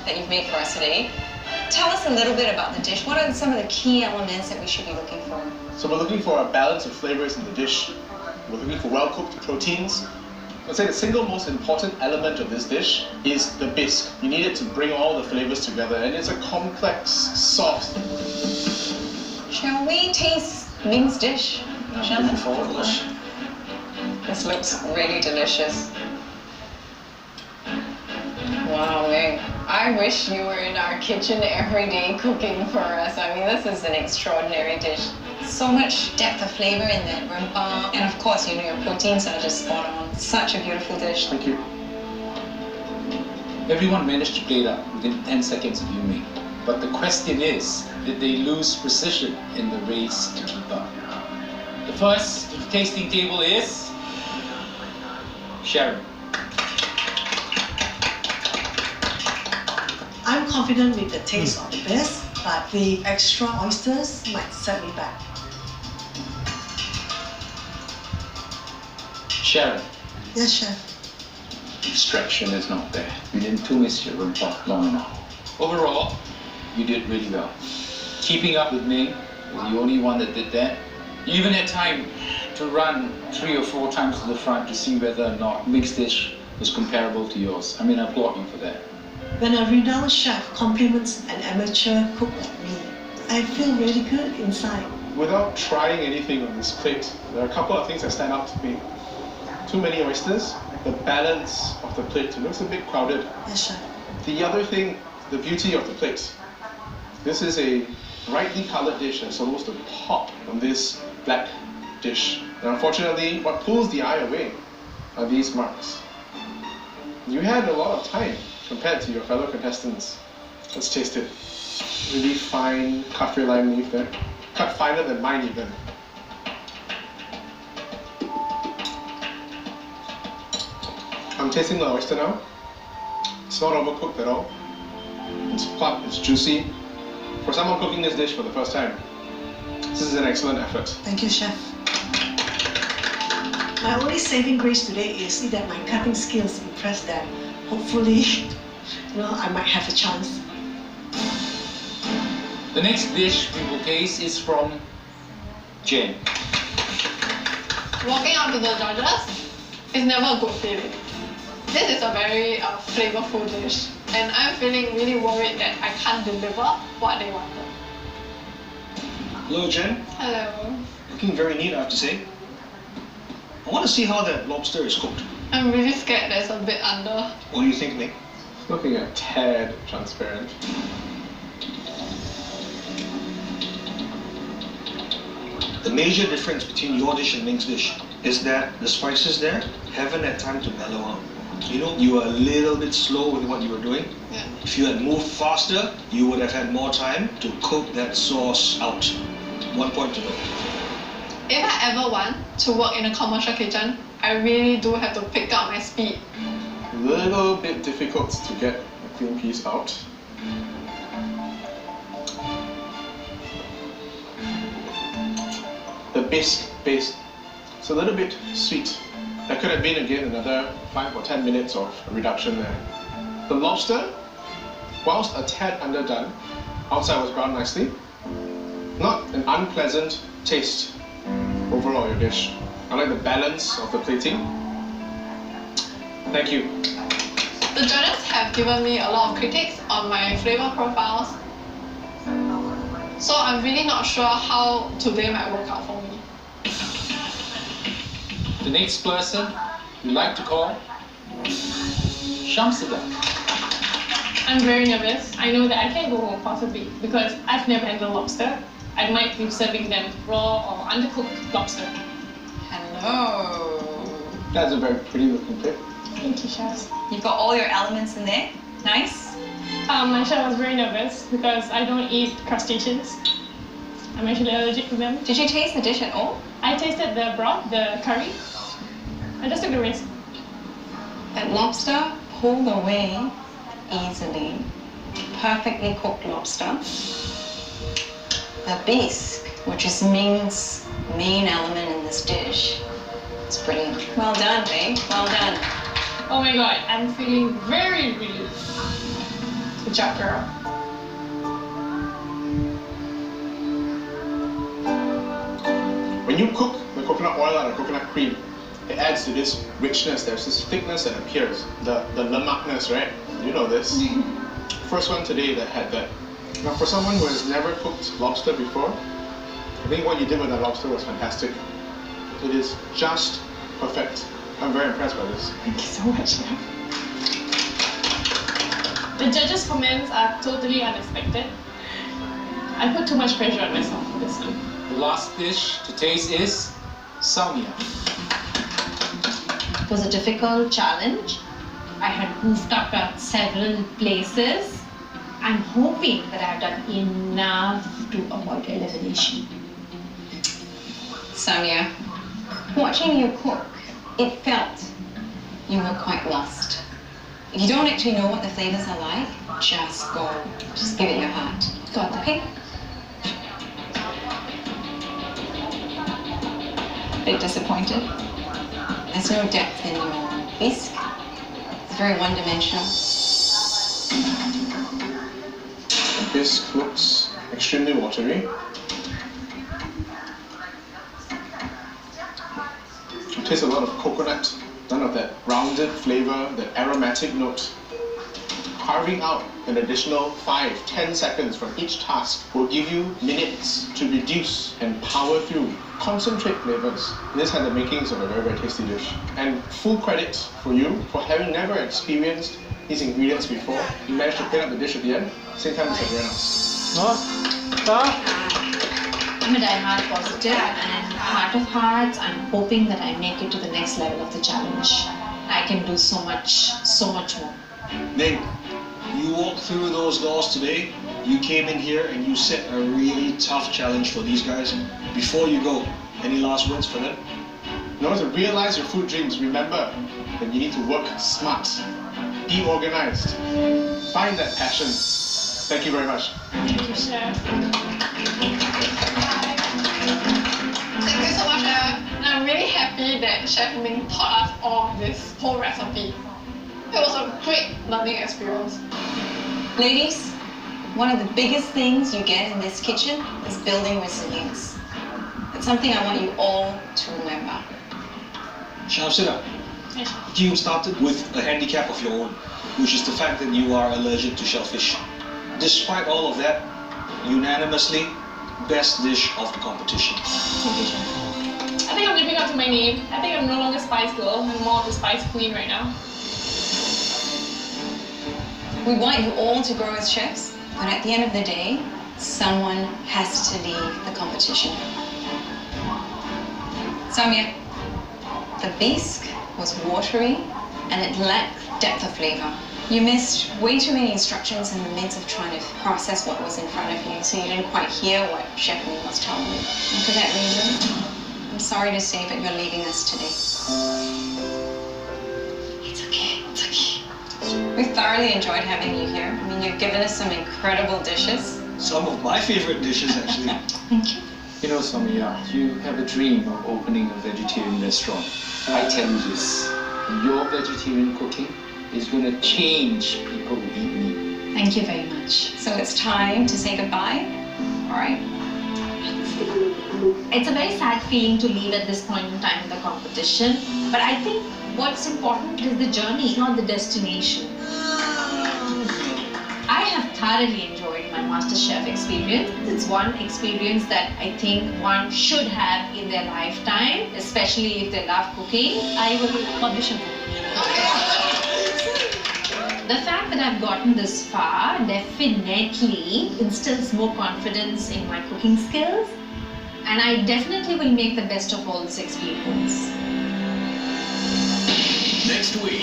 that you've made for us today. Tell us a little bit about the dish. What are some of the key elements that we should be looking for? So we're looking for a balance of flavors in the dish. We're looking for well-cooked proteins. I'd say the single most important element of this dish is the bisque. You need it to bring all the flavors together, and it's a complex sauce. Shall we taste Ming's dish? Shall we? Of course. This looks really delicious. Wow, Ming. I wish you were in our kitchen every day cooking for us. I mean, this is an extraordinary dish. So much depth of flavor in that rempah. And of course, you know, your proteins are just spot on. Such a beautiful dish. Thank you. Everyone managed to play it up within 10 seconds of you, Ming. But the question is, did they lose precision in the race to keep up? The first to the tasting table is Sharon. I'm confident with the taste of the bisque, but the extra oysters might set me back. Sharon. Yes, chef. Extraction is not there. You didn't twist your rempah long enough. Overall, you did really well. Keeping up with Ming was the only one that did that. You even had time to run 3 or 4 times to the front to see whether or not Ming's dish was comparable to yours. I mean, I applaud you for that. When a renowned chef compliments an amateur cook like me, I feel really good inside. Without trying anything on this plate, there are a couple of things that stand out to me. Too many oysters, the balance of the plate, it looks a bit crowded. Yes, chef. The other thing, the beauty of the plate. This is a brightly colored dish that's supposed to pop on this black dish. And unfortunately, what pulls the eye away are these marks. You had a lot of time compared to your fellow contestants. Let's taste it. Really fine kaffir lime leaf there. Cut finer than mine even. I'm tasting the oyster now. It's not overcooked at all. It's plump, it's juicy. For someone cooking this dish for the first time, this is an excellent effort. Thank you, chef. My only saving grace today is that my cutting skills impress them. Hopefully, I might have a chance. The next dish we will taste is from Jen. Walking up to the judges is never a good feeling. This is a very flavorful dish, and I'm feeling really worried that I can't deliver what they wanted. Hello, Jen. Hello. Looking very neat, I have to say. I want to see how that lobster is cooked. I'm really scared that it's a bit under. What do you think, Nick? It's looking a tad transparent. The major difference between your dish and Ming's dish is that the spices there haven't had time to mellow out. You know, you were a little bit slow with what you were doing. Yeah. If you had moved faster, you would have had more time to cook that sauce out. 1 point to note. If I ever want to work in a commercial kitchen, I really do have to pick up my speed. A little bit difficult to get a clean piece out. The bisque base, it's a little bit sweet. There could have been again another 5 or 10 minutes of reduction there. The lobster, whilst a tad underdone, outside was browned nicely. Not an unpleasant taste overall your dish. I like the balance of the plating. Thank you. The judges have given me a lot of critiques on my flavor profiles, so I'm really not sure how today might work out for me. The next person we like to call Shamsida. I'm very nervous. I know that I can't go home possibly because I've never handled lobster. I might be serving them raw or undercooked lobster. Hello. That's a very pretty looking plate. Thank you, chef. You've got all your elements in there. Nice. My chef was very nervous because I don't eat crustaceans. I'm actually allergic to them. Did you taste the dish at all? I tasted the broth, the curry. I just took the risk. That lobster pulled away easily. Perfectly cooked lobster. The bisque, which is Ming's main element in this dish. It's brilliant. Well done, babe. Well done. Oh my god, I'm feeling very relieved. Good job, girl. When you cook the coconut oil and the coconut cream, it adds to this richness. There's this thickness that appears, the lemakness, right? You know this. First one today that had that. Now, for someone who has never cooked lobster before, I think what you did with that lobster was fantastic. It is just perfect. I'm very impressed by this. Thank you so much, Chef. The judges' comments are totally unexpected. I put too much pressure on myself for this one. The last dish to taste is salmiak. It was a difficult challenge. I had goofed up at several places. I'm hoping that I've done enough to avoid elimination. Samia, watching you cook, it felt you were quite lost. If you don't actually know what the flavors are like, just go. Just give it your heart. Got that. Okay? Bit disappointed. There's no depth in your bisque. It's very one-dimensional. The bisque looks extremely watery. You taste a lot of coconut, none of that rounded flavor, that aromatic note. Carving out an additional 5-10 seconds from each task will give you minutes to reduce and power through concentrate flavors. This had the makings of a very, very tasty dish. And full credit for you for having never experienced these ingredients before. You managed to clean up the dish at the end, same time as everyone else. I'm a die-hard positive, and heart of hearts, I'm hoping that I make it to the next level of the challenge. I can do so much more. Ning, you walked through those doors today. You came in here and you set a really tough challenge for these guys. Before you go, any last words for them? In order to realize your food dreams, remember that you need to work smart, be organized, find that passion. Thank you very much. Thank you, Chef. Thank you so much, Chef. And I'm really happy that Chef Ming taught us all this whole recipe. It was a great learning experience. Ladies, one of the biggest things you get in this kitchen is building resilience. It's something I want you all to remember. Shamsida, you started with a handicap of your own, which is the fact that you are allergic to shellfish. Despite all of that, unanimously, best dish of the competition. Thank you, Chef. I think I'm living up to my name. I think I'm no longer Spice Girl. I'm more of the Spice Queen right now. We want you all to grow as chefs, but at the end of the day, someone has to leave the competition. Samia, the bisque was watery and it lacked depth of flavor. You missed way too many instructions in the midst of trying to process what was in front of you, so you didn't quite hear what Chef Ming was telling you. And for that reason, I'm sorry to say, but you're leaving us today. It's okay, it's okay. We thoroughly enjoyed having you here. I mean, you've given us some incredible dishes. Some of my favorite dishes, actually. Thank you. You know, Samia, you have a dream of opening a vegetarian restaurant. I tell you this, your vegetarian cooking is going to change people who eat meat. Thank you very much. So it's time to say goodbye. All right. It's a very sad feeling to leave at this point in time in the competition, but I think what's important is the journey, not the destination. I have thoroughly enjoyed my Masterchef experience. It's one experience that I think one should have in their lifetime, especially if they love cooking. I will audition for it. The fact that I've gotten this far definitely instills more confidence in my cooking skills, and I definitely will make the best of all this experience. Next week.